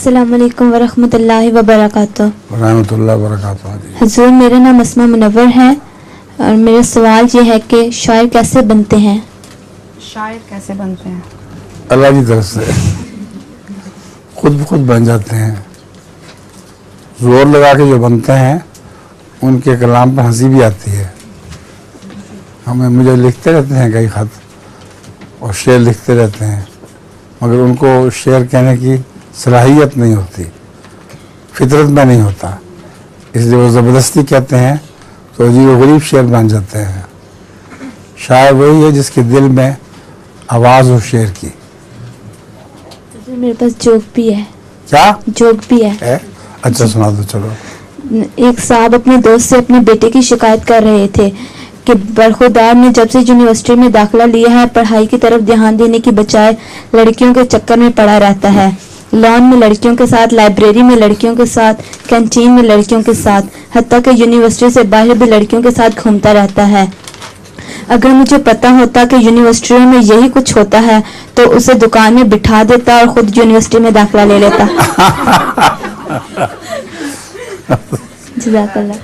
السلام علیکم ورحمۃ اللہ وبرکاتہ۔ ورحمۃ اللہ وبرکاتہ۔ حضور، میرا نام اسما منور ہے اور میرا سوال یہ ہے کہ شاعر کیسے بنتے ہیں؟ شاعر کیسے بنتے ہیں؟ اللہ کی طرف سے خود بخود بن جاتے ہیں۔ زور لگا کے جو بنتے ہیں ان کے کلام پہ ہنسی بھی آتی ہے۔ مجھے لکھتے رہتے ہیں کئی خط اور شعر لکھتے رہتے ہیں، مگر ان کو شعر کہنے کی صلاحیت نہیں ہوتی، فطرت میں نہیں ہوتا، اس لیے وہ زبردستی کہتے ہیں تو عجیب و غریب شعر بن جاتے ہیں۔ شاعر وہی ہے جس کے دل میں آواز ہو شعر کی۔ حضور، میرے پاس جوک بھی ہے۔ کیا جوک بھی ہے؟ اچھا سنا دو چلو۔ ایک صاحب اپنے دوست سے اپنے بیٹے کی شکایت کر رہے تھے کہ برخوردار نے جب سے یونیورسٹی میں داخلہ لیا ہے پڑھائی کی طرف دھیان دینے کی بجائے لڑکیوں کے چکر میں پڑا رہتا ہے۔ لان میں لڑکیوں کے ساتھ، لائبریری میں لڑکیوں کے ساتھ، کینٹین میں لڑکیوں کے ساتھ، حتیٰ کہ یونیورسٹی سے باہر بھی لڑکیوں کے ساتھ گھومتا رہتا ہے۔ اگر مجھے پتا ہوتا کہ یونیورسٹیوں میں یہی کچھ ہوتا ہے تو اسے دکان میں بٹھا دیتا اور خود یونیورسٹی میں داخلہ لے لیتا۔ جزاک اللہ۔